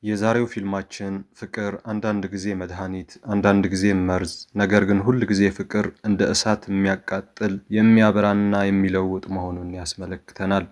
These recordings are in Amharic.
የዛሬው ፊልማችን ፍቅር አንዳንድ ጊዜ መድኃኒት አንዳንድ ጊዜ መርዝ ነገር ግን ሁል ጊዜ ፍቅር እንደ እሳት የሚያቃጥል የሚያበራና የሚለውጥ መሆኑን ያስመለክተናል።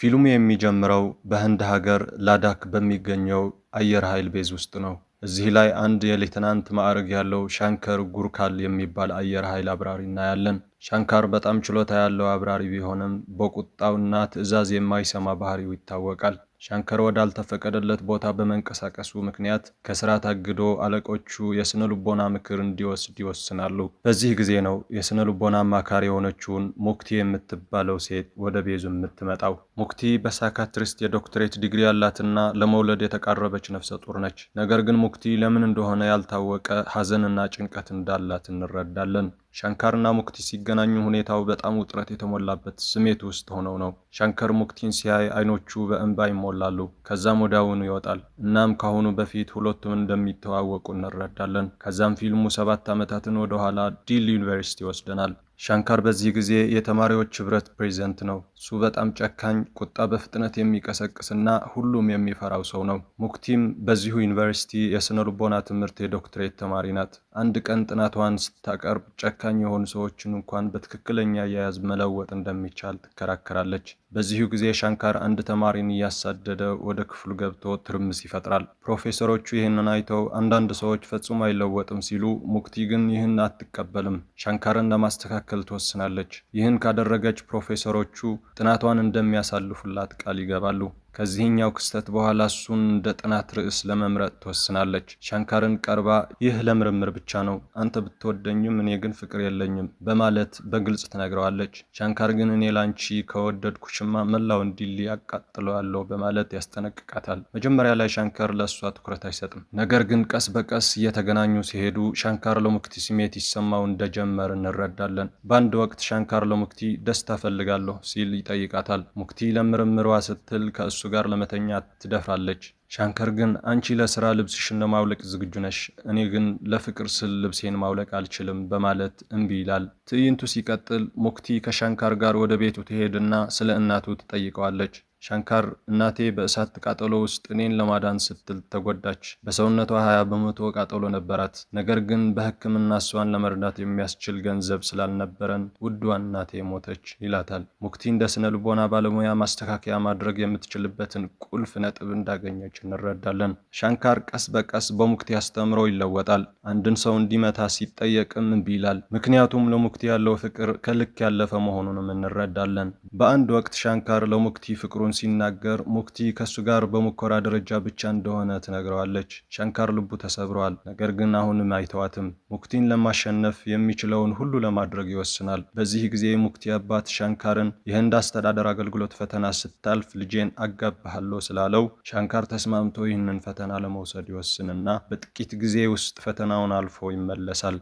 ፊልሙ የሚጀምረው በህንድ ሀገር ላዳክ በሚገኘው አየር ኃይል ቤዝ ውስጥ ነው። እዚህ ላይ አንድ የሌተናንት ማዕረግ ያለው ሻንከር ጉርካል የሚባል አየር ኃይል አብራሪ እናያለን። ሻንካር በጣም ችሎታ ያለው አብራሪ ቢሆንም በቁጣውና ትዕዛዝ የማይሰማ ባህሪው ይታወቃል። ሻንከር ወዳልተፈቀደለት ቦታ በመንቀሳቀሱ ምክንያት ከስራ ታግዶ አለቆቹ የስነ ልቦና ምክር እንዲወስድ ይወስናሉ። በዚህ ጊዜ ነው የስነ ልቦና አማካሪ የሆነችውን ሙክቲ የምትባለው ሴት ወደ ቤዙ የምትመጣው። ሙክቲ በሳይካትሪስት የዶክትሬት ዲግሪ ያላትና ለመውለድ የተቃረበች ነፍሰ ጡር ነች። ነገር ግን ሙክቲ ለምን እንደሆነ ያልታወቀ ሐዘንና ጭንቀት እንዳላት እንረዳለን። ሻንካርና ሙክቲ ሲገናኙ ሁኔታው በጣም ውጥረት የተሞላበት ስሜት ውስጥ ሆነው ነው። ሻንከር ሙክቲን ሲያይ አይኖቹ በእንባ ይሞላሉ። ከዛም ወዲያውኑ ይወጣል። እናም ካሁኑ በፊት ሁለቱም እንደሚተዋወቁ እንረዳለን። ከዛም ፊልሙ 7 ዓመታትን ወደ ኋላ ዲል ዩኒቨርሲቲ ይወስደናል። ሻንካር በዚህ ጊዜ የተማሪዎች ህብረት ፕሬዝዳንት ነው። እሱ በጣም ጨካኝ፣ ቁጣ በፍጥነት የሚቀሰቅስና ሁሉም የሚፈራው ሰው ነው። ሙክቲም በዚሁ ዩኒቨርሲቲ የስነ ልቦና ትምህርት የዶክትሬት ተማሪ ናት። አንድ ቀን ጥናቷን ስታቀርብ ጨካኝ የሆኑ ሰዎችን እንኳን በትክክለኛ አያያዝ መለወጥ እንደሚቻል ትከራከራለች። በዚሁ ጊዜ ሻንካር አንድ ተማሪን እያሳደደ ወደ ክፍሉ ገብቶ ትርምስ ይፈጥራል። ፕሮፌሰሮቹ ይህንን አይተው አንዳንድ ሰዎች ፈጽሞ አይለወጥም ሲሉ፣ ሙክቲ ግን ይህን አትቀበልም። ሻንካርን ለማስተካከል ትወስናለች። ይህን ካደረገች ፕሮፌሰሮቹ ጥናቷን እንደሚያሳልፉላት ቃል ይገባሉ። ከዚህኛው ክስተት በኋላ እሱን እንደ ጥናት ርዕስ ለመምረጥ ትወስናለች። ሻንካርን ቀርባ ይህ ለምርምር ብቻ ነው፣ አንተ ብትወደኝም እኔ ግን ፍቅር የለኝም በማለት በግልጽ ትነግረዋለች። ሻንካር ግን እኔ ላንቺ ከወደድኩሽማ መላው እንዲል ያቃጥለዋለሁ በማለት ያስጠነቅቃታል። መጀመሪያ ላይ ሻንካር ለእሷ ትኩረት አይሰጥም። ነገር ግን ቀስ በቀስ እየተገናኙ ሲሄዱ ሻንካር ለሙክቲ ስሜት ይሰማው እንደጀመር እንረዳለን። በአንድ ወቅት ሻንካር ለሙክቲ ደስታ ፈልጋለሁ ሲል ይጠይቃታል። ሙክቲ ለምርምሯ ስትል ከእሱ ጋር ለመተኛት ትደፍራለች። ሻንከር ግን አንቺ ለስራ ልብስሽን ለማውለቅ ዝግጁ ነሽ፣ እኔ ግን ለፍቅር ስል ልብሴን ማውለቅ አልችልም በማለት እምቢ ይላል። ትዕይንቱ ሲቀጥል ሙክቲ ከሻንካር ጋር ወደ ቤቱ ትሄድና ስለ እናቱ ትጠይቀዋለች። ሻንካር እናቴ በእሳት ቃጠሎ ውስጥ እኔን ለማዳን ስትል ተጎዳች። በሰውነቷ 20 በመቶ ቃጠሎ ነበራት። ነገር ግን በሕክምና እሷን ለመርዳት የሚያስችል ገንዘብ ስላልነበረን ውዷን እናቴ ሞተች ይላታል። ሙክቲ እንደ ስነ ልቦና ባለሙያ ማስተካከያ ማድረግ የምትችልበትን ቁልፍ ነጥብ እንዳገኘች እንረዳለን። ሻንካር ቀስ በቀስ በሙክቲ አስተምሮ ይለወጣል። አንድን ሰው እንዲመታ ሲጠየቅም እምቢ ይላል። ምክንያቱም ለሙክቲ ያለው ፍቅር ከልክ ያለፈ መሆኑንም እንረዳለን። በአንድ ወቅት ሻንካር ለሙክቲ ፍቅሩን ሲናገር ሙክቲ ከሱ ጋር በሙከራ ደረጃ ብቻ እንደሆነ ትነግረዋለች። ሻንካር ልቡ ተሰብሯል። ነገር ግን አሁንም አይተዋትም። ሙክቲን ለማሸነፍ የሚችለውን ሁሉ ለማድረግ ይወስናል። በዚህ ጊዜ ሙክቲ አባት ሻንካርን የህንድ አስተዳደር አገልግሎት ፈተና ስታልፍ ልጄን አጋባሃለሁ ስላለው ሻንካር ተስማምቶ ይህንን ፈተና ለመውሰድ ይወስንና በጥቂት ጊዜ ውስጥ ፈተናውን አልፎ ይመለሳል።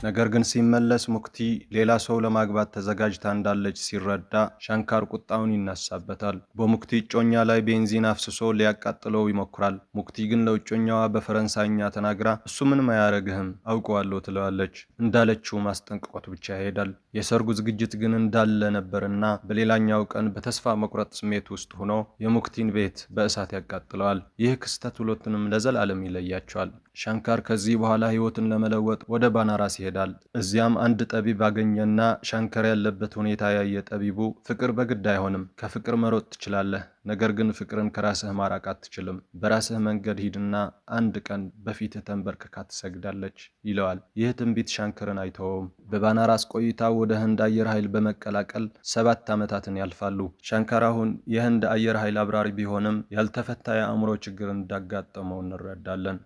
ነገር ግን ሲመለስ ሙክቲ ሌላ ሰው ለማግባት ተዘጋጅታ እንዳለች ሲረዳ ሻንካር ቁጣውን ይነሳበታል። በሙክቲ እጮኛ ላይ ቤንዚን አፍስሶ ሊያቃጥለው ይሞክራል። ሙክቲ ግን ለእጮኛዋ በፈረንሳይኛ ተናግራ እሱ ምንም አያረግህም አውቀዋለሁ ትለዋለች። እንዳለችው ማስጠንቀቆት ብቻ ይሄዳል። የሰርጉ ዝግጅት ግን እንዳለ ነበርና በሌላኛው ቀን በተስፋ መቁረጥ ስሜት ውስጥ ሆኖ የሙክቲን ቤት በእሳት ያቃጥለዋል። ይህ ክስተት ሁለቱንም ለዘላለም ይለያቸዋል። ሻንካር ከዚህ በኋላ ህይወትን ለመለወጥ ወደ ባናራስ ይሄዳል። እዚያም አንድ ጠቢብ አገኘና ሻንካር ያለበት ሁኔታ ያየ ጠቢቡ ፍቅር በግድ አይሆንም፣ ከፍቅር መሮጥ ትችላለህ፣ ነገር ግን ፍቅርን ከራስህ ማራቅ አትችልም፣ በራስህ መንገድ ሂድና አንድ ቀን በፊትህ ተንበርክካ ትሰግዳለች ይለዋል። ይህ ትንቢት ሻንካርን አይተወውም። በባናራስ ቆይታው ወደ ህንድ አየር ኃይል በመቀላቀል 7 ዓመታትን ያልፋሉ። ሻንካር አሁን የህንድ አየር ኃይል አብራሪ ቢሆንም ያልተፈታ የአእምሮ ችግር እንዳጋጠመው እንረዳለን።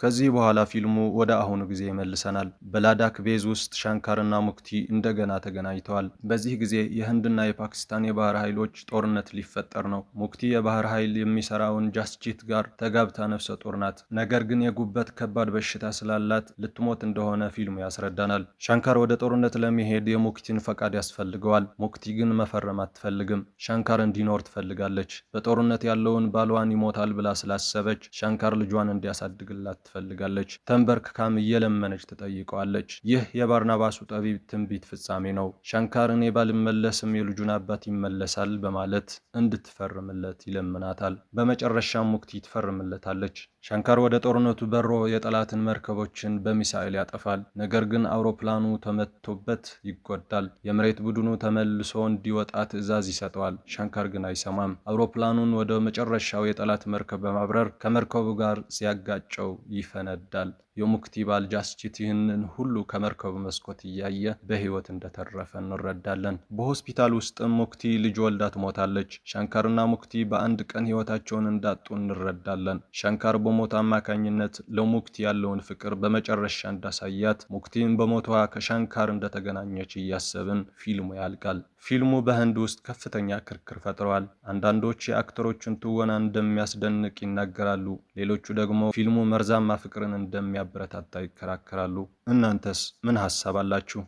ከዚህ በኋላ ፊልሙ ወደ አሁኑ ጊዜ ይመልሰናል። በላዳክ ቤዝ ውስጥ ሻንካርና ሙክቲ እንደገና ተገናኝተዋል። በዚህ ጊዜ የህንድና የፓኪስታን የባህር ኃይሎች ጦርነት ሊፈጠር ነው። ሙክቲ የባህር ኃይል የሚሰራውን ጃስጂት ጋር ተጋብታ ነፍሰ ጡር ናት። ነገር ግን የጉበት ከባድ በሽታ ስላላት ልትሞት እንደሆነ ፊልሙ ያስረዳናል። ሻንካር ወደ ጦርነት ለመሄድ የሙክቲን ፈቃድ ያስፈልገዋል። ሙክቲ ግን መፈረም አትፈልግም። ሻንካር እንዲኖር ትፈልጋለች። በጦርነት ያለውን ባሏን ይሞታል ብላ ስላሰበች ሻንካር ልጇን እንዲያሳድግላት ትፈልጋለች። ተንበርክካም እየለመነች ትጠይቀዋለች። ይህ የባርናባሱ ጠቢብ ትንቢት ፍጻሜ ነው። ሻንካር እኔ ባልመለስም የልጁን አባት ይመለሳል በማለት እንድትፈርምለት ይለምናታል። በመጨረሻም ሙክቲ ትፈርምለታለች። ሻንካር ወደ ጦርነቱ በሮ የጠላትን መርከቦችን በሚሳኤል ያጠፋል። ነገር ግን አውሮፕላኑ ተመቶበት ይጎዳል። የመሬት ቡድኑ ተመልሶ እንዲወጣ ትዕዛዝ ይሰጠዋል። ሻንካር ግን አይሰማም። አውሮፕላኑን ወደ መጨረሻው የጠላት መርከብ በማብረር ከመርከቡ ጋር ሲያጋጨው ይፈነዳል። የሙክቲ ባል ጃስጂት ይህንን ሁሉ ከመርከቡ መስኮት እያየ በህይወት እንደተረፈ እንረዳለን። በሆስፒታል ውስጥም ሙክቲ ልጅ ወልዳ ትሞታለች። ሻንካርና ሙክቲ በአንድ ቀን ህይወታቸውን እንዳጡ እንረዳለን። ሻንካር በሞት አማካኝነት ለሙክቲ ያለውን ፍቅር በመጨረሻ እንዳሳያት፣ ሙክቲን በሞቷ ከሻንካር እንደተገናኘች እያሰብን ፊልሙ ያልቃል። ፊልሙ በህንድ ውስጥ ከፍተኛ ክርክር ፈጥሯል። አንዳንዶች የአክተሮቹን ትወና እንደሚያስደንቅ ይናገራሉ። ሌሎቹ ደግሞ ፊልሙ መርዛማ ፍቅርን እንደሚያበረታታ ይከራከራሉ። እናንተስ ምን ሐሳብ አላችሁ?